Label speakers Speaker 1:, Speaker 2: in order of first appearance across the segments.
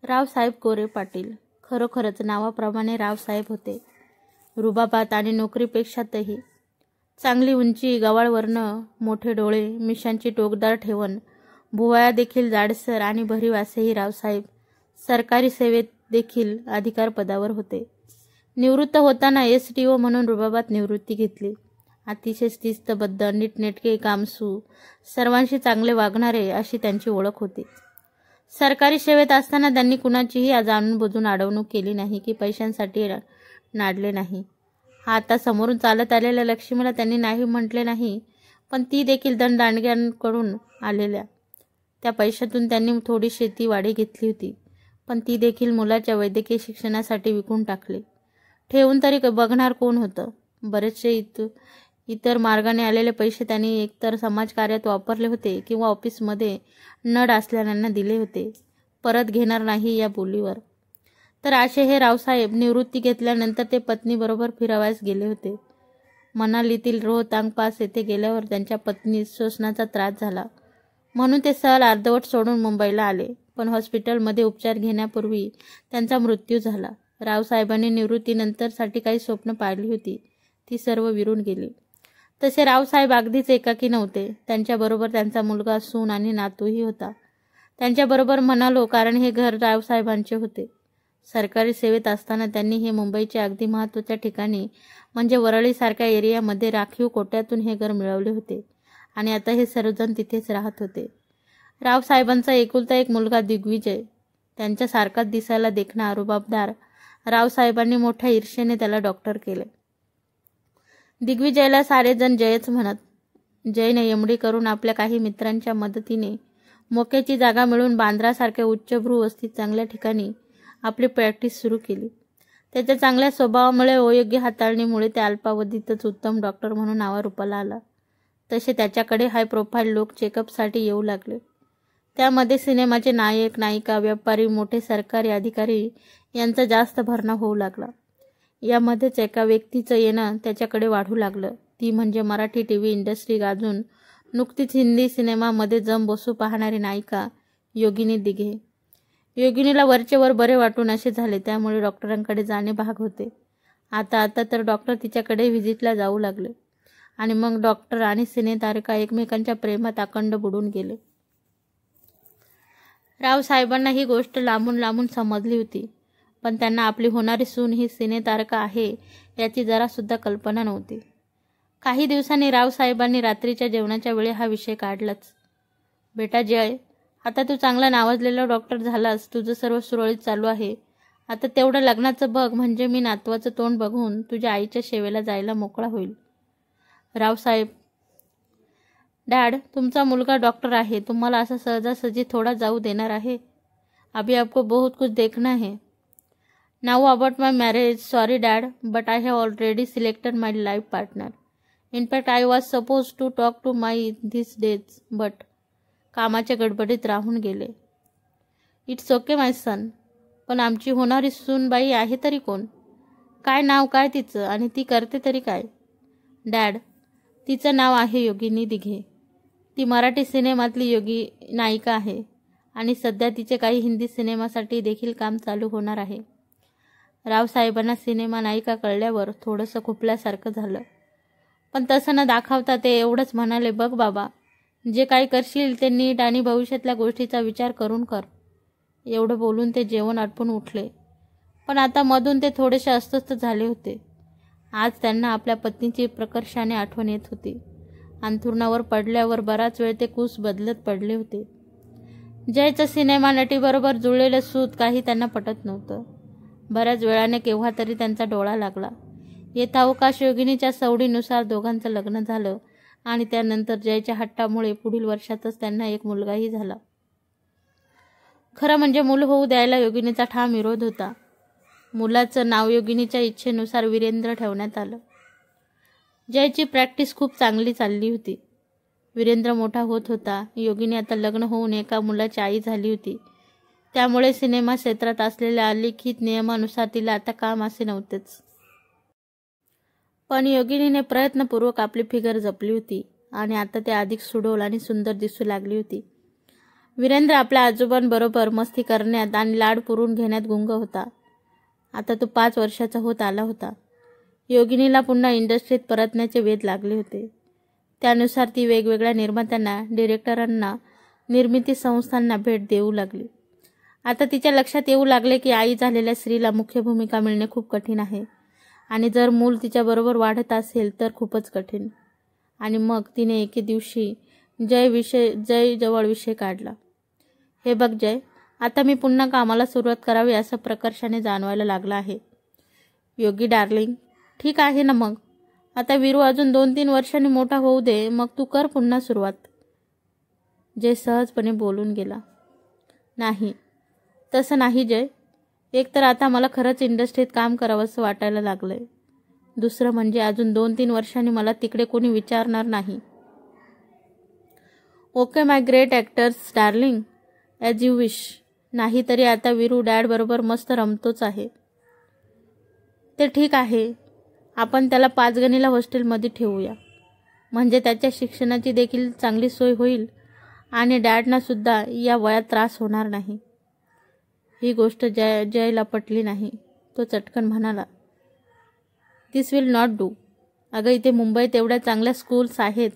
Speaker 1: रावसाहेब कोरे पाटील खरोखरच नावाप्रमाणे रावसाहेब होते. रुबाबात आणि नोकरीपेक्षातही चांगली उंची, गवाळ वर्ण, मोठे डोळे, मिशांची टोकदार ठेवण, भुवया देखील जाडसर आणि भरीव असेही रावसाहेब सरकारी सेवेत देखील अधिकार पदावर होते. निवृत्त होताना SDO म्हणून रुबाबात निवृत्ती घेतली. अतिशय शिस्तबद्ध, नीटनेटके, कामसू, सर्वांशी चांगले वागणारे अशी त्यांची ओळख होती. सरकारी सेवेत असताना त्यांनी कुणाचीही जाणून-बुजून अडवणूक केली नाही की पैशांसाठी नाडले नाही. आता समोरून चालत आलेल्या लक्ष्मीला त्यांनी नाही म्हटले नाही, पण ती देखील धनदांडग्यांकडून आलेल्या त्या पैशातून त्यांनी थोडी शेतीवाडी घेतली होती, पण ती देखील मुलाच्या वैद्यकीय शिक्षणासाठी विकून टाकली. ठेवून तरी बघणार कोण होतं? बरेचसे इतर मार्गाने आलेले पैसे त्यांनी एकतर समाजकार्यात वापरले होते किंवा ऑफिसमध्ये नड असलेल्यांना दिले होते, परत घेणार नाही या बोलीवर. तर असे हे रावसाहेब निवृत्ती घेतल्यानंतर ते पत्नीबरोबर फिरावयास गेले होते. मनालीतील रोहतांग पास येथे गेल्यावर त्यांच्या पत्नीस श्वसनाचा त्रास झाला म्हणून ते सहल अर्धवट सोडून मुंबईला आले, पण हॉस्पिटलमध्ये उपचार घेण्यापूर्वी त्यांचा मृत्यू झाला. रावसाहेबांनी निवृत्तीनंतरसाठी काही स्वप्न पाहिली होती, ती सर्व विरून गेली. तसे रावसाहेब अगदीच एकाकी नव्हते. त्यांच्याबरोबर त्यांचा मुलगा, सून आणि नातूही होता. त्यांच्याबरोबर म्हणालो कारण हे घर रावसाहेबांचे होते. सरकारी सेवेत असताना त्यांनी हे मुंबईच्या अगदी महत्त्वाच्या ठिकाणी म्हणजे वरळीसारख्या एरियामध्ये राखीव कोट्यातून हे घर मिळवले होते आणि आता हे सर्वजण तिथेच राहत होते. रावसाहेबांचा एकुलता एक मुलगा दिग्विजय, त्यांच्यासारखाच दिसायला देखणा, रुबाबदार. रावसाहेबांनी मोठ्या ईर्षेने त्याला डॉक्टर केले. दिग्विजयला सारेजण जयच म्हणत. जयने MD करून आपल्या काही मित्रांच्या मदतीने मोक्याची जागा मिळून बांद्रासारख्या उच्चभ्रू वस्तीत चांगल्या ठिकाणी आपली प्रॅक्टिस सुरू केली. त्याच्या चांगल्या स्वभावामुळे व योग्य हाताळणीमुळे ते अल्पावधीतच उत्तम डॉक्टर म्हणून नावारूपाला आला. तसे त्याच्याकडे हाय प्रोफाईल लोक चेकअपसाठी येऊ लागले. त्यामध्ये सिनेमाचे नायक, नायिका, व्यापारी, मोठे सरकारी अधिकारी यांचा जास्त भरणा होऊ लागला. यामध्येच एका व्यक्तीचं येणं त्याच्याकडे वाढू लागलं. ती म्हणजे मराठी TV इंडस्ट्री गाजून नुकतीच हिंदी सिनेमामध्ये जम बसू पाहणारी नायिका योगिनी दिघे. योगिनीला वरचेवर बरे वाटून असे झाले, त्यामुळे डॉक्टरांकडे जाणे भाग होते. आता तर डॉक्टर तिच्याकडे व्हिजिटला जाऊ लागले आणि मग डॉक्टर आणि सिनेतारका एकमेकांच्या प्रेमात अखंड बुडून गेले. रावसाहेबांना ही गोष्ट लांबून लांबून समजली होती, पण त्यांना आपली होणारी सून ही सिनेतारका आहे याची जरासुद्धा कल्पना नव्हती. काही दिवसांनी रावसाहेबांनी रात्रीच्या जेवणाच्या वेळी हा विषय काढलाच. बेटा जय, आता तू चांगला नावाजलेला डॉक्टर झालास, तुझं सर्व सुरळीत चालू आहे. आता तेवढं लग्नाचं बघ, म्हणजे मी नातवाचं तोंड बघून तुझ्या आईच्या सेवेला जायला मोकळा होईल. रावसाहेब, डॅड, तुमचा मुलगा डॉक्टर आहे, तुम्हाला असा सहजासहजी थोडा जाऊ देणार आहे? अभी आपको बहुत कुछ देखना है. Now about my marriage. Sorry dad, but I have already selected my life partner. In fact I was suppose to talk to my this days, but कामाच्या गडबडीत राहून गेले. It's okay my son. पण आमची होणारी सूनबाई आहे तरी कोण? काय नाव काय तिचं आणि ती करते तरी काय? डॅड, तिचं नाव आहे योगिनी दिघे. ती मराठी सिनेमातली नायिका आहे आणि सध्या तिचे काही हिंदी सिनेमासाठी देखील काम चालू होणार आहे. रावसाहेबांना सिनेमा नायिका कळल्यावर थोडंसं खुपल्यासारखं झालं, पण तसं न दाखवता ते एवढंच म्हणाले, बघ बाबा, जे काही करशील ते नीट आणि भविष्यातल्या गोष्टीचा विचार करून कर. एवढं बोलून ते जेवण आटपून उठले, पण आता मधून ते थोडेसे अस्वस्थ झाले होते. आज त्यांना आपल्या पत्नीची प्रकर्षाने आठवण येत होती. अंथरुणावर पडल्यावर बराच वेळ ते कूस बदलत पडले होते. जयचं सिनेमा नटीबरोबर जुळलेलं सूत काही त्यांना पटत नव्हतं. बऱ्याच वेळाने केव्हा तरी त्यांचा डोळा लागला. येथावकाश योगिनीच्या सवडीनुसार दोघांचं लग्न झालं आणि त्यानंतर जयच्या हट्टामुळे पुढील वर्षातच त्यांना एक मुलगाही झाला. खरं म्हणजे मूल होऊ द्यायला योगिनीचा ठाम विरोध होता. मुलाचं नाव योगिनीच्या इच्छेनुसार वीरेंद्र ठेवण्यात आलं. जयची प्रॅक्टिस खूप चांगली चालली होती. वीरेंद्र मोठा होत होता. योगिनी आता लग्न होऊन एका मुलाची आई झाली होती. त्यामुळे सिनेमा क्षेत्रात असलेल्या अलिखित नियमानुसार तिला आता काम असे नव्हतेच. पण योगिनीने प्रयत्नपूर्वक आपली फिगर जपली होती आणि आता ते अधिक सुडोल आणि सुंदर दिसू लागली होती. वीरेंद्र आपल्या आजोबांबरोबर मस्ती करण्यात आणि लाड पुरवून घेण्यात गुंग होता. आता तो 5 वर्षाचा होत आला होता. योगिनीला पुन्हा इंडस्ट्रीत परतण्याचे वेध लागले होते. त्यानुसार ती वेगवेगळ्या निर्मात्यांना, डिरेक्टरांना, निर्मिती संस्थांना भेट देऊ लागली. आता तिच्या लक्षात येऊ लागले की आई झालेल्या स्त्रीला मुख्य भूमिका मिळणे खूप कठीण आहे आणि जर मूल तिच्याबरोबर वाढत असेल तर खूपच कठीण. आणि मग तिने एके दिवशी जय जवळ विषय काढला. हे बघ जय, आता मी पुन्हा कामाला सुरुवात करावी असं प्रकर्षाने जाणवायला लागलं आहे. योगी डार्लिंग, ठीक आहे ना मग. आता वीरू अजून 2-3 वर्षांनी मोठा होऊ दे, मग तू कर पुन्हा सुरुवात. जय सहजपणे बोलून गेला. नाही, तसं नाही जय. एक तर आता मला खरंच इंडस्ट्रीत काम करावंसं वाटायला लागलंय. दुसरं म्हणजे अजून 2-3 वर्षांनी मला तिकडे कोणी विचारणार नाही. Okay my great actors darling, as you wish. नाही तरी आता वीरू डॅड बरोबर मस्त रमतोच आहे. ते ठीक आहे, आपण त्याला 5 गणीला हॉस्टेलमध्ये ठेवूया. म्हणजे त्याच्या शिक्षणाची देखील चांगली सोय होईल आणि डॅडना सुद्धा या वयात त्रास होणार नाही. ही गोष्ट जयला पटली नाही. तो चटकन म्हणाला, दिस विल नॉट डू. अगं, इथे मुंबईत एवढ्या चांगल्या स्कूल्स आहेत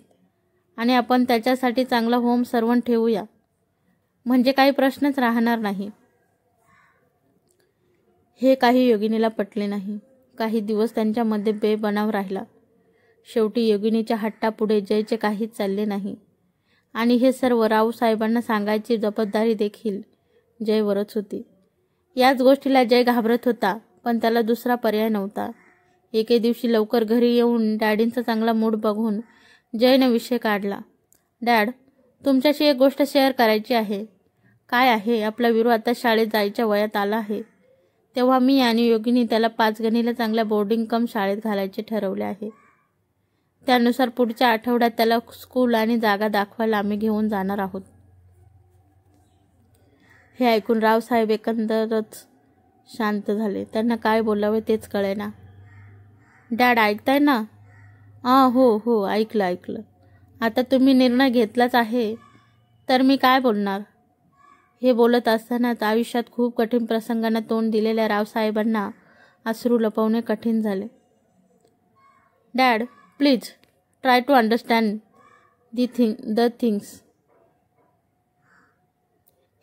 Speaker 1: आणि आपण त्याच्यासाठी चांगला होम सर्वंट ठेवूया. म्हणजे काही प्रश्नच राहणार नाही. हे काही योगिनीला पटले नाही. काही दिवस त्यांच्यामध्ये बेबनाव राहिला. शेवटी योगिनीच्या हट्टापुढे जयचे काहीच चालले नाही आणि हे सर्व रावसाहेबांना सांगायची जबाबदारी देखील जयवरच होती. याच गोष्टीला जय घाबरत होता, पण त्याला दुसरा पर्याय नव्हता. एके दिवशी लवकर घरी येऊन डॅडींचा चांगला मूड बघून जयने विषय काढला. डॅड, तुमच्याशी एक गोष्ट शेअर करायची आहे. काय आहे? आपला वीरू आता शाळेत जायच्या वयात आला आहे. तेव्हा मी आणि योगिनी त्याला 5 गणीला चांगल्या बोर्डिंग कम शाळेत घालायचे ठरवले आहे. त्यानुसार पुढच्या आठवड्यात त्याला स्कूल आणि जागा दाखवायला आम्ही घेऊन जाणार आहोत. हे ऐकून रावसाहेब एकंदरच शांत झाले. त्यांना काय बोलावे तेच कळेना. डॅड, ऐकताय ना? हो, ऐकलं. आता तुम्ही निर्णय घेतलाच आहे तर मी काय बोलणार. हे बोलत असतानाच आयुष्यात खूप कठीण प्रसंगांना तोंड दिलेल्या रावसाहेबांना अश्रू लपवणे कठीण झाले. Dad, please try to understand the things.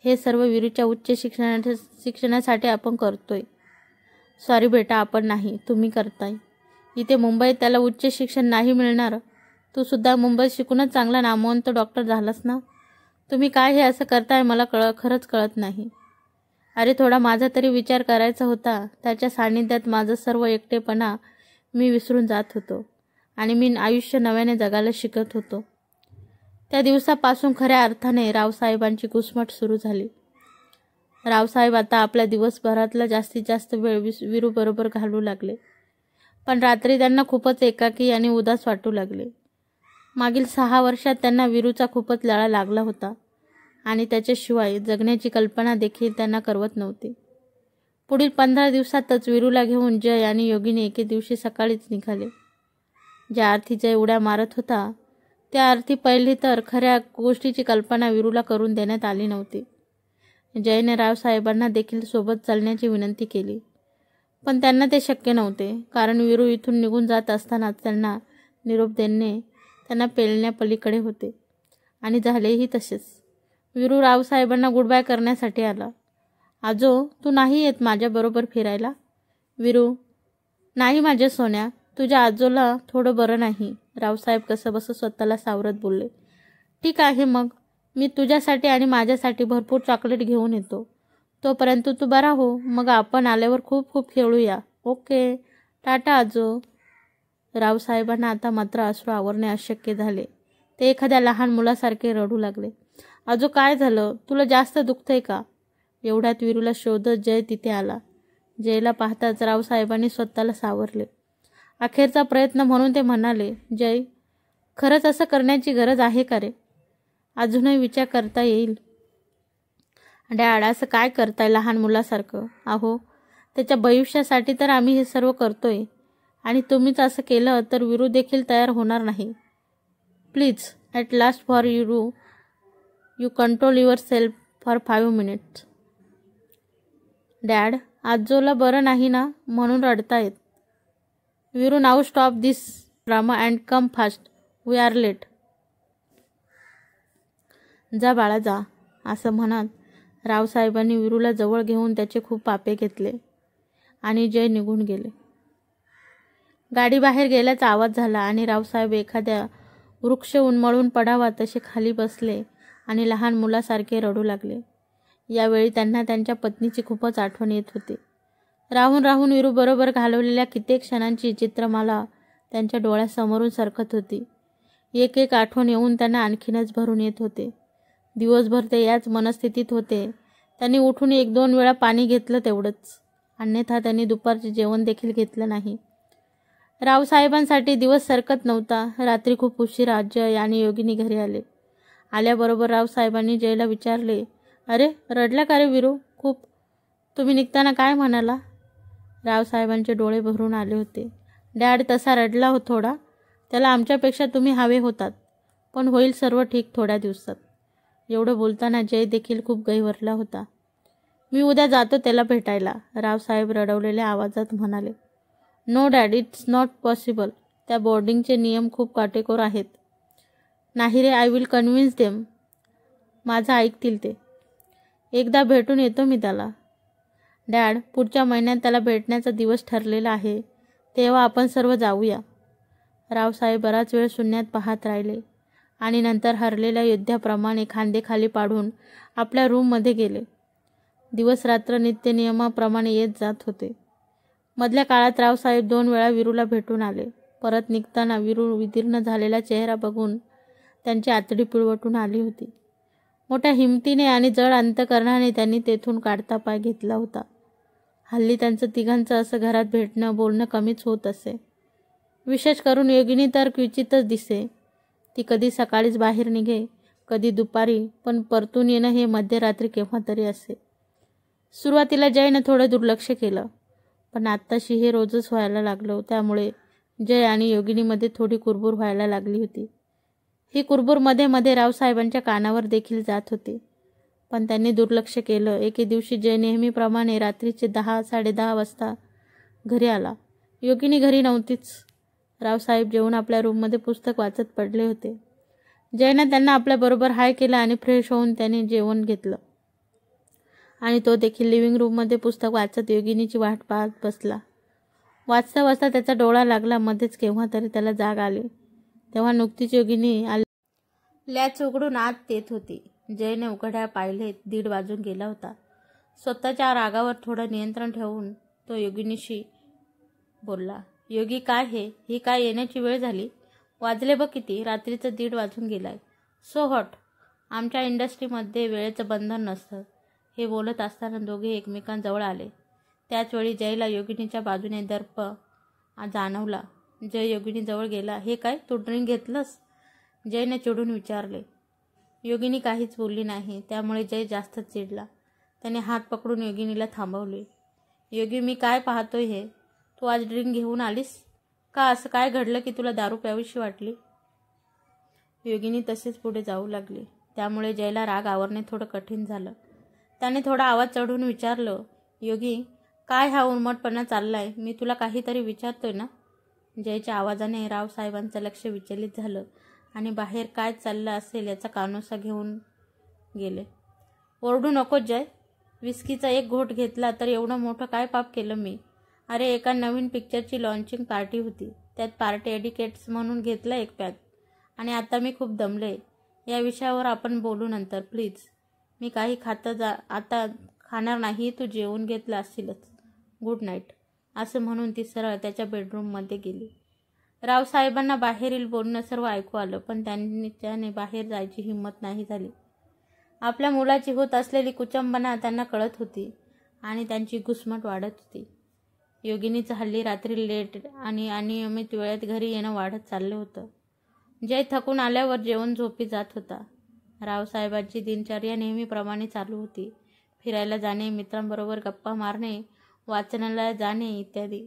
Speaker 1: हे सर्व वीरूच्या उच्च शिक्षणासाठी आपण करतोय. सॉरी बेटा, आपण नाही, तुम्ही करताय. इथे मुंबईत त्याला उच्च शिक्षण नाही मिळणार. तू सुद्धा मुंबईत शिकूनच चांगला नामवंत डॉक्टर झालास ना. तुम्ही काय हे असं करताय मला खरंच कळत नाही. अरे, थोडा माझा तरी विचार करायचा होता. त्याच्या सानिध्यात माझं सर्व एकटेपणा मी विसरून जात होतो आणि मी आयुष्य नव्याने जगायला शिकत होतो. त्या दिवसापासून खऱ्या अर्थाने रावसाहेबांची घुसमट सुरू झाली. रावसाहेब आता आपल्या दिवसभरातला जास्तीत जास्त वेळ वीरूबरोबर घालवू लागले. पण रात्री त्यांना खूपच एकाकी आणि उदास वाटू लागले. मागील 6 वर्षात त्यांना वीरूचा खूपच लळा लागला होता आणि त्याच्याशिवाय जगण्याची कल्पना देखील त्यांना करवत नव्हती. पुढील 15 दिवसातच वीरूला घेऊन जय आणि योगिनी एके दिवशी सकाळीच निघाले. ज्या अर्थी जय उड्या मारत होता त्या अर्थी पहिली तर खऱ्या गोष्टीची कल्पना वीरूला करून देण्यात आली नव्हती. जयने रावसाहेबांना देखील सोबत चालण्याची विनंती केली, पण त्यांना ते शक्य नव्हते. कारण वीरू इथून निघून जात असतानाच त्यांना निरोप देणे त्यांना पेलण्यापलीकडे होते आणि झालेही तसेच. वीरू रावसाहेबांना गुड बाय करण्यासाठी आला. आजो, तू नाही येत माझ्याबरोबर फिरायला? वीरू, नाही माझ्या सोन्या, तुझ्या आजोला थोडं बरं नाही. रावसाहेब कसंबसं स्वतःला सावरत बोलले. ठीक आहे, मग मी तुझ्यासाठी आणि माझ्यासाठी भरपूर चॉकलेट घेऊन येतो. तोपर्यंत तू बरा हो. मग आपण आल्यावर खूप खूप खेळूया. ओके, टाटा आजो. रावसाहेबांना आता मात्र अश्रू आवरणे अशक्य झाले. ते एखाद्या लहान मुलासारखे रडू लागले. आजो, काय झालं? तुला जास्त दुखतंय का? एवढ्यात वीरूला शोधत जय तिथे आला. जयला पाहताच रावसाहेबांनी स्वतःला सावरले. अखेरचा प्रयत्न म्हणून ते म्हणाले, जय, खरंच असं करण्याची गरज आहे का रे? अजूनही विचार करता येईल. डॅड, असं काय करताय लहान मुलासारखं? अहो, त्याच्या भविष्यासाठी तर आम्ही हे सर्व करतोय आणि तुम्हीच असं केलं तर वीरू देखील तयार होणार नाही. Please, at last for Veeru you control yourself for 5 minutes. Dad, आजोला बरं नाही ना म्हणून रडतायत. Veeru, now stop this drama and come fast. We are late. जा बाळा जा, असं म्हणत रावसाहेबांनी वीरूला जवळ घेऊन त्याचे खूप पापे घेतले आणि जय निघून गेले. गाडी बाहेर गेल्याचा आवाज झाला आणि रावसाहेब एखाद्या वृक्ष उन्मळून पडावा तसे खाली बसले आणि लहान मुलासारखे रडू लागले. यावेळी त्यांना त्यांच्या पत्नीची खूपच आठवण येत होती. राहून राहून वीरू बरोबर घालवलेल्या कित्येक क्षणांची चित्रमाला त्यांच्या डोळ्यासमोरून सरकत होती. एक एक आठवण येऊन त्यांना आणखीनच भरून येत होते. दिवसभर ते याच मनस्थितीत होते. त्यांनी उठून 1-2 वेळा पाणी घेतलं तेवढंच, अन्यथा त्यांनी दुपारचे जेवण देखील घेतलं नाही. रावसाहेबांसाठी दिवस सरकत नव्हता. रात्री खूप उशिरा जय आणि योगिनी घरी आले. आल्याबरोबर रावसाहेबांनी जयला विचारले, अरे रडला का रे वीरू? खूप. तुम्ही निघताना काय म्हणाला? रावसाहेबांचे डोळे भरून आले होते. डॅड, तसा रडला हो थोडा. त्याला आमच्यापेक्षा तुम्ही हवे होतात, पण होईल सर्व ठीक थोड्या दिवसात. एवढं बोलताना जय देखील खूप गहिवरला होता. मी उद्या जातो त्याला भेटायला, रावसाहेब रडवलेल्या आवाजात म्हणाले. No dad, it's not possible. त्या बोर्डिंगचे नियम खूप काटेकोर आहेत. नाही रे, आय विल कन्व्हिन्स देम. माझं ऐकतील ते. एकदा भेटून येतो मी त्याला. डॅड, पुढच्या महिन्यात त्याला भेटण्याचा दिवस ठरलेला आहे, तेव्हा आपण सर्व जाऊया. रावसाहेब बराच वेळ शून्यात पाहत राहिले आणि नंतर हरलेल्या योद्ध्याप्रमाणे खांदे खाली पाडून आपल्या रूममध्ये गेले. दिवस रात्र नित्यनियमाप्रमाणे येत जात होते. मधल्या काळात रावसाहेब 2 वेळा वीरूला भेटून आले. परत निघताना वीरू विदीर्ण झालेला चेहरा बघून त्यांची आतडी पिळवटून आली होती. मोठ्या हिमतीने आणि जड अंतकरणाने त्यांनी तेथून काढता पाय घेतला होता. हल्ली त्यांचं तिघांचं असं घरात भेटणं बोलणं कमीच होत असे. विशेष करून योगिनी तर क्वचितच दिसे. ती कधी सकाळीच बाहेर निघे, कधी दुपारी, पण परतून येणं हे मध्यरात्री केव्हा तरी असे. सुरुवातीला जयनं थोडं दुर्लक्ष केलं, पण आत्ताशी हे रोजच व्हायला लागलं. त्यामुळे जय आणि योगिनीमध्ये थोडी कुरबुर व्हायला लागली होती. ही कुरबुर मध्ये मध्ये रावसाहेबांच्या कानावर देखील जात होती, पण त्यांनी दुर्लक्ष केलं. एके दिवशी जय नेहमीप्रमाणे रात्रीचे 10-10:30 वाजता घरी आला. योगिनी घरी नव्हतीच. रावसाहेब जेवून आपल्या रूममध्ये पुस्तक वाचत पडले होते. जयनं त्यांना आपल्याबरोबर हाय केला आणि फ्रेश होऊन त्याने जेवण घेतलं आणि तो देखील लिव्हिंग रूममध्ये पुस्तक वाचत योगिनीची वाट पाहत बसला. वाचता वाचता त्याचा डोळा लागला. मध्येच केव्हा तरी त्याला जाग आली. तेव्हा नुकतीच योगिनी लॅच उघडून आत येत होती. जयने उघड्या पाहिले. 1:30 वाजून गेला होता. स्वतःच्या रागावर थोडं नियंत्रण ठेवून तो योगिनीशी बोलला. योगी, काय ही काय येण्याची वेळ झाली? वाजले बघ किती. रात्रीचं 1:30 वाजून गेलाय. So hot. आमच्या इंडस्ट्रीमध्ये वेळेचं बंधन नसतं. हे बोलत असताना दोघे एकमेकांजवळ आले. त्याचवेळी जयला योगिनीच्या बाजूने दर्प जाणवला. जय योगिनीजवळ गेला. हे काय, तू ड्रिंक घेतलंस? जयने चिडून विचारले. योगिनी काहीच बोलली नाही. त्यामुळे जय जास्तच चिडला. त्याने हात पकडून योगिनीला थांबवले. योगी, मी काय पाहतोय हे? तू आज ड्रिंक घेऊन आलीस का? असं काय घडलं की तुला दारू प्यावीशी वाटली? योगिनी तसेच पुढे जाऊ लागली. त्यामुळे जयला राग आवरणे थोडं कठीण झालं. त्याने थोडा आवाज चढवून विचारलं. योगी, काय हा उर्मटपणा चाललाय? मी तुला काहीतरी विचारतोय ना? जयच्या आवाजाने रावसाहेबांचं लक्ष विचलित झालं आणि बाहेर काय चाललं असेल याचा कानोसा घेऊन गेले. ओरडू नकोस जय. विस्कीचा एक घोट घेतला तर एवढं मोठं काय पाप केलं मी? अरे, एका नवीन पिक्चरची लॉन्चिंग पार्टी होती. त्यात पार्टी एडिकेट्स म्हणून घेतलं एक पॅक आणि आता मी खूप दमले. या विषयावर आपण बोलू नंतर प्लीज. मी काही आता खाणार नाही. तू जेवून घेतलं असशीलच. गुड नाईट, असं म्हणून ती सरळ त्याच्या बेडरूममध्ये गेली. रावसाहेबांना बाहेरील बोलणं सर्व ऐकू आलं, पण त्याने बाहेर जायची हिंमत नाही झाली. आपल्या मुलाची होत असलेली कुचंबना त्यांना कळत होती आणि त्यांची घुसमट वाढत होती. योगिनीचं हल्ली रात्री लेट आणि अनियमित वेळेत घरी येणं वाढत चाललं होतं. जय थकून आल्यावर जेवण झोपी जात होता. रावसाहेबांची दिनचर्या नेहमीप्रमाणे चालू होती. फिरायला जाणे, मित्रांबरोबर गप्पा मारणे, वाचनालयात जाणे इत्यादी.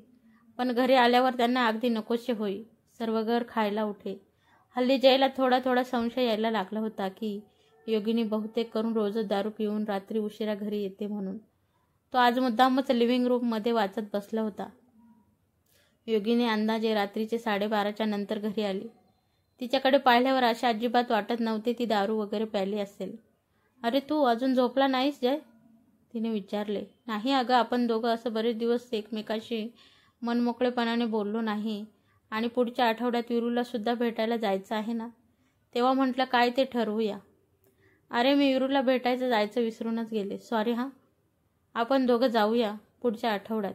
Speaker 1: पण घरी आल्यावर त्यांना अगदी नकोसे होई. सर्व घर खायला उठे. हल्ली जयला थोडा थोडा संशय यायला लागला होता की योगिनी बहुतेक करून रोजच दारू पिऊन रात्री उशिरा घरी येते म्हणून. तो आज मुद्दामच लिव्हिंग रूममध्ये वाचत बसला होता. योगिनी अंदाजे रात्रीचे 12:30च्या नंतर घरी आली. तिच्याकडे पाहिल्यावर अशी अजिबात वाटत नव्हते ती दारू वगैरे प्यायली असेल. अरे तू अजून झोपला नाहीस जय? तिने विचारले. नाही अगं, आपण दोघं असं बरेच दिवस एकमेकाशी मनमोकळेपणाने बोललो नाही आणि पुढच्या आठवड्यात विरूला सुद्धा भेटायला जायचं आहे ना, तेव्हा म्हटलं काय ते ठरवूया. अरे मी विरूला भेटायचं जायचं विसरूनच गेले, सॉरी हां. आपण दोघं जाऊया पुढच्या आठवड्यात,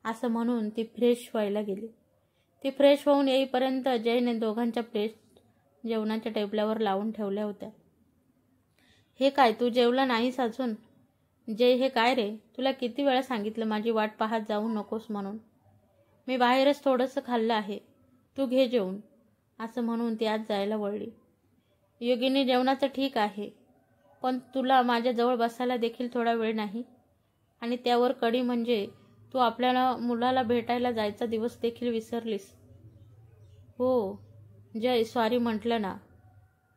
Speaker 1: असं म्हणून ती फ्रेश व्हायला गेली. ती फ्रेश होऊन येईपर्यंत जयने दोघांच्या प्लेट जेवणाच्या टेबलावर लावून ठेवल्या होत्या. हे काय, तू जेवला नाहीस अजून? जय, हे काय रे, तुला किती वेळा सांगितलं माझी वाट पाहत जाऊ नकोस म्हणून. मी बाहेरच थोडंसं खाल्लं आहे, तू घे जेवून, असं म्हणून ती आज जायला वळली. योगिनी, जेवणाचं ठीक आहे, पण तुला माझ्याजवळ बसायला देखील थोडा वेळ नाही? आणि त्यावर कडी म्हणजे तू आपल्याला मुलाला भेटायला जायचा दिवस देखील विसरलीस. हो जय, सॉरी म्हटलं ना.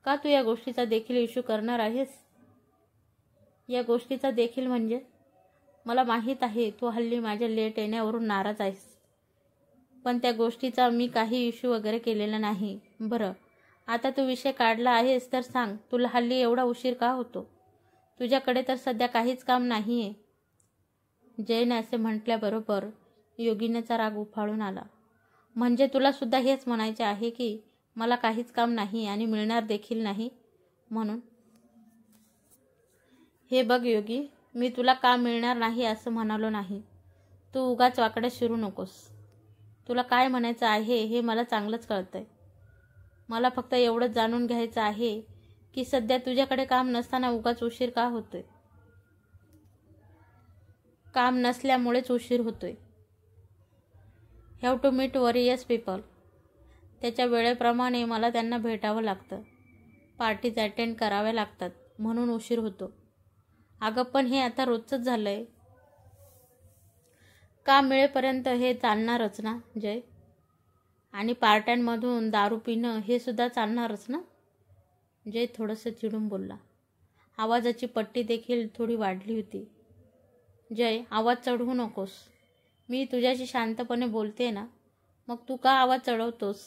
Speaker 1: का तू या गोष्टीचा देखील इश्यू करणार आहेस? या गोष्टीचा देखील म्हणजे? मला माहीत आहे तू हल्ली माझ्या लेट येण्यावरून नाराज आहेस, पण त्या गोष्टीचा मी काही इश्यू वगैरे केलेला नाही. बरं, आता तू विषय काढला आहेस तर सांग, तुला हल्ली एवढा उशीर का होतो? तुझ्याकडे तर सध्या काहीच काम नाही आहे. जयने असे म्हटल्याबरोबर योगिनीचा राग उफाळून आला. म्हणजे तुला सुद्धा हेच म्हणायचे आहे की मला काहीच काम नाही आणि मिळणार देखील नाही म्हणून? हे बघ योगी, मी तुला काम मिळणार नाही असं म्हणालो नाही. तू उगाच वाकडे शिरू नकोस. तुला काय म्हणायचं आहे हे मला चांगलंच कळतंय. मला फक्त एवढंच जाणून घ्यायचं आहे की सध्या तुझ्याकडे काम नसताना उगाच उशीर का होतोय? काम नसल्यामुळेच उशीर होतोय. Have to meet various people. त्याच्या वेळेप्रमाणे मला त्यांना भेटावं लागतं, पार्टीज अटेंड कराव्या लागतात, म्हणून उशीर होतो. अगं पण हे आता रोजचंच झालंय. काम मिळेपर्यंत हे चालणारच ना जय? आणि पार्ट्यांमधून दारू पिणं हे सुद्धा चालणारच ना? जय थोडंसं चिडून बोलला. आवाजाची पट्टी देखील थोडी वाढली होती. जय, आवाज चढवू नकोस. मी तुझ्याशी शांतपणे बोलते ना, मग तू का आवाज चढवतोस?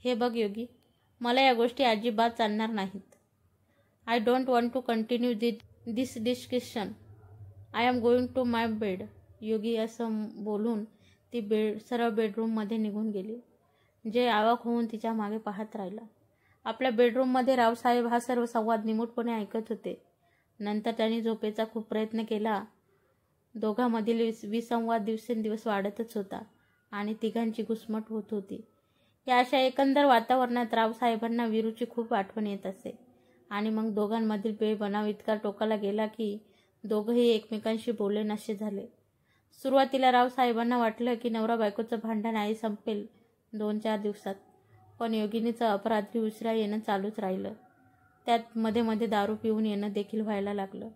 Speaker 1: हे बघ योगी, मला या गोष्टी अजिबात चालणार नाहीत. I don't want to continue this discussion. I am going to my bed. Yogi असं बोलून ती सरळ बेडरूममध्ये निघून गेली. जय अवाक होऊन तिच्या मागे पाहत राहिला. आपल्या बेडरूममध्ये रावसाहेब हा सर्व संवाद निमूटपणे ऐकत होते. नंतर त्यांनी झोपेचा खूप प्रयत्न केला. दोघांमधील विसंवाद दिवसेंदिवस वाढतच होता आणि तिघांची घुसमट होत होती. या अशा एकंदर वातावरणात रावसाहेबांना वीरूची खूप आठवण येत असे आणि मग दोघांमधील बेबनाव इतका टोकाला गेला की दोघंही एकमेकांशी बोलेनासे झाले. सुरुवातीला रावसाहेबांना वाटलं की नवरा बायकोचं भांडण आई संपेल 2-4 दिवसात, पण योगिनीचं अपरात्री उशिरा येणं चालूच राहिलं. त्यात मध्ये मध्ये दारू पिऊन येणं देखील व्हायला लागलं.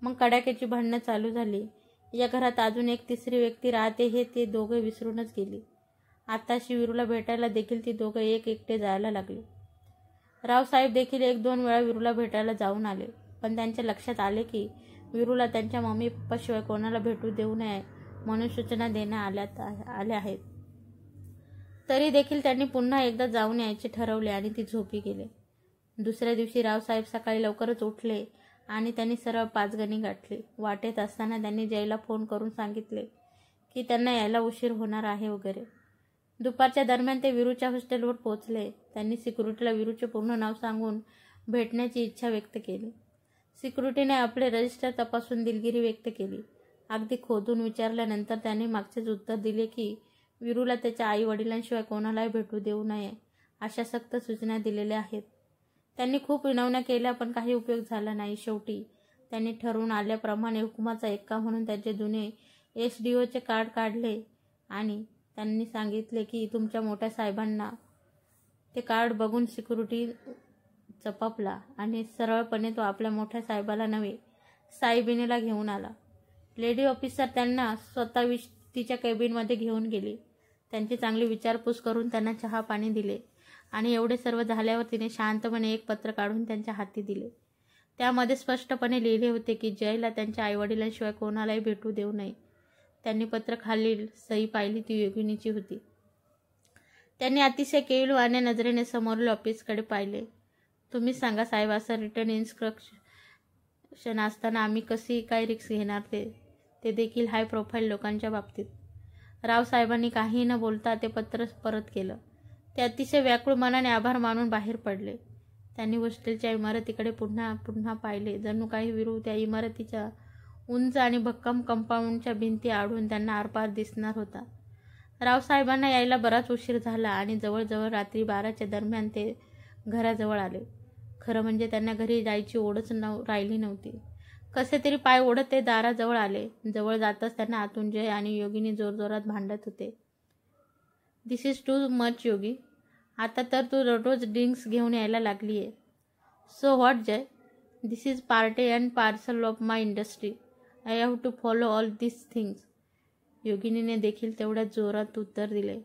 Speaker 1: मग कडाक्याची भांडणं चालू झाली. या घरात अजून एक तिसरी व्यक्ती राहते हे ते दोघं विसरूनच गेली. आताशी विरूला भेटायला देखील ती दोघं एकटे जायला लागले. रावसाहेब देखील 1-2 वेळा विरूला भेटायला जाऊन आले, पण त्यांच्या लक्षात आले की विरूला त्यांच्या मम्मी पप्पाशिवाय कोणाला भेटू देऊ नये म्हणून सूचना देण्यात आल्या आहेत. तरी देखील त्यांनी पुन्हा एकदा जाऊन यायचे ठरवले आणि ती झोपी गेले. दुसऱ्या दिवशी रावसाहेब सकाळी लवकरच उठले आणि त्यांनी सरळ पाचगणी गाठली. वाटेत असताना त्यांनी जयला फोन करून सांगितले की त्यांना यायला उशीर होणार आहे वगैरे. दुपारच्या दरम्यान ते वीरूच्या हॉस्टेलवर पोहोचले. त्यांनी सिक्युरिटीला वीरूचे पूर्ण नाव सांगून भेटण्याची इच्छा व्यक्त केली. सिक्युरिटीने आपले रजिस्टर तपासून दिलगिरी व्यक्त केली. अगदी खोदून विचारल्यानंतर त्यांनी मागचेच उत्तर दिले की वीरूला त्याच्या आई वडिलांशिवाय कोणालाही भेटू देऊ नये अशा सक्त सूचना दिलेल्या आहेत. त्यांनी खूप विनवण्या केल्या पण काही उपयोग झाला नाही. शेवटी त्यांनी ठरवून आल्याप्रमाणे हुकुमाचा एक्का म्हणून त्याचे जुने SDOचे कार्ड काढले आणि त्यांनी सांगितले की तुमच्या मोठ्या साहेबांना. ते कार्ड बघून सिक्युरिटी चपापला आणि सरळपणे तो आपल्या मोठ्या साहेबाला नव्हे साहेबिनीला घेऊन आला. लेडी ऑफिसर त्यांना स्वतः तिच्या केबिनमध्ये घेऊन गेली. त्यांची चांगली विचारपूस करून त्यांना चहा पाणी दिले आणि एवढे सर्व झाल्यावर तिने शांतपणे एक पत्र काढून त्यांच्या हाती दिले. त्यामध्ये स्पष्टपणे लिहिले होते की जयला त्यांच्या आईवडिलांशिवाय कोणालाही भेटू देऊ नये. त्यांनी पत्र खालील सही पाहिली ती योगिनीची होती. त्यांनी अतिशय केविलवाण्या नजरेने समोरील ऑफिसकडे पाहिले. तुम्ही सांगा साहेब, असं रिटर्न इन्स्ट्रक्शन असताना आम्ही कशी काय रिक्स घेणार, ते देखील हाय प्रोफाईल लोकांच्या बाबतीत. रावसाहेबांनी काही न बोलता ते पत्र परत केलं. ते अतिशय व्याकुळ मनाने आभार मानून बाहेर पडले. त्यांनी हॉस्टेलच्या इमारतीकडे पुन्हा पुन्हा पाहिले. जणू काही विरू त्या इमारतीच्या उंच आणि भक्कम कंपाऊंडच्या भिंती आढळून त्यांना आरपार दिसणार होता. रावसाहेबांना यायला बराच उशीर झाला आणि जवळजवळ रात्री 12च्या दरम्यान ते घराजवळ आले. खरं म्हणजे त्यांना घरी जायची ओढच राहिली नव्हती. कसे तरी पाय ओढत ते दाराजवळ आले. जवळ जाताच त्यांना आतून जय आणि योगिनी जोरजोरात भांडत होते. This is too much Yogi, आता तर तू रोज ड्रिंक्स घेऊन यायला लागली आहे. So what Jay, this is part and parcel of my industry. I have to follow all this things. योगिनीने देखील तेवढ्या जोरात उत्तर दिले.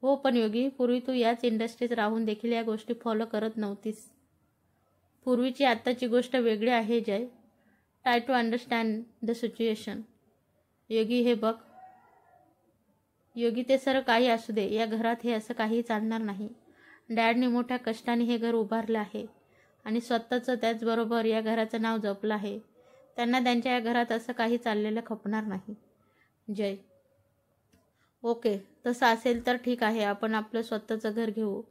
Speaker 1: हो, पण योगी, पूर्वी तू याच इंडस्ट्रीत राहून देखील या गोष्टी फॉलो करत नव्हतीस. पूर्वीची आत्ताची गोष्ट वेगळी आहे Jay. Try to understand the situation. Yogi, हे बघ योगी, ते सर्व काही असू दे, या घरात हे असं काही चालणार नाही. डॅडने मोठ्या कष्टाने हे घर उभारलं आहे आणि स्वतःचं त्याचबरोबर या घराचं नाव जपलं आहे. त्यांना त्यांच्या या घरात असं काही चाललेलं खपणार नाही. जय, ओके, तसं असेल तर ठीक आहे, आपण आपलं स्वतःचं घर घेऊ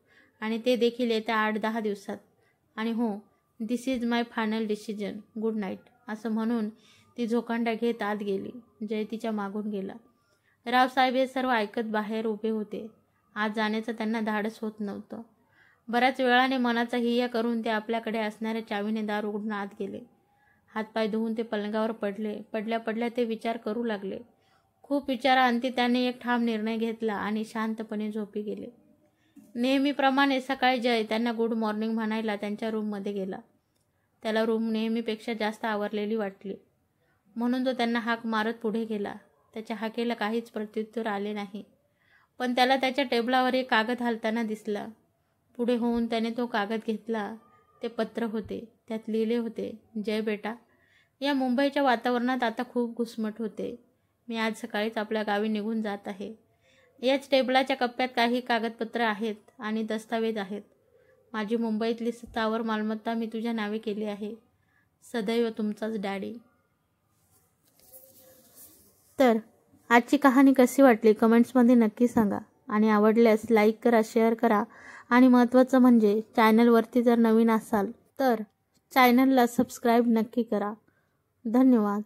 Speaker 1: आणि ते देखील येत्या 8-10 दिवसात. आणि हो, this is my final decision. Good night. असं म्हणून ती झोकांड्या घेत आत गेली. जय तिच्या मागून गेला. रावसाहेब हे सर्व ऐकत बाहेर उभे होते. आत जाण्याचं त्यांना धाडस होत नव्हतं. बऱ्याच वेळाने मनाचा हिय्या करून ते आपल्याकडे असणाऱ्या चावीने दार उघडून आत गेले. हातपाय धुवून ते पलंगावर पडले. पडल्या पडल्या ते विचार करू लागले. खूप विचाराअंती त्याने एक ठाम निर्णय घेतला आणि शांतपणे झोपी गेले. नेहमीप्रमाणे सकाळी जय त्यांना गुड मॉर्निंग म्हणायला त्यांच्या रूममध्ये गेला. त्याला रूम नेहमीपेक्षा जास्त आवरलेली वाटली, म्हणून तो त्यांना हाक मारत पुढे गेला. त्याच्या हाकेला काहीच प्रत्युत्तर आले नाही, पण त्याला त्याच्या टेबलावर एक कागद हलताना दिसला. पुढे होऊन त्याने तो कागद घेतला. ते पत्र होते. त्यात लिहिले होते, जय बेटा, या मुंबईच्या वातावरणात आता खूप घुसमट होते. मी आज सकाळीच आपल्या गावी निघून जात आहे. याच टेबलाच्या कप्प्यात काही कागदपत्र आहेत आणि दस्तावेज आहेत. माझी मुंबईतली स्थावर मालमत्ता मी तुझ्या नावे केली आहे. सदैव तुमचाच डॅडी. तर आजची कहाणी कशी वाटली कमेंट्समध्ये नक्की सांगा आणि आवडल्यास लाईक करा, शेअर करा आणि महत्त्वाचं म्हणजे चॅनलवरती जर नवीन असाल तर चॅनलला सबस्क्राईब नक्की करा. धन्यवाद.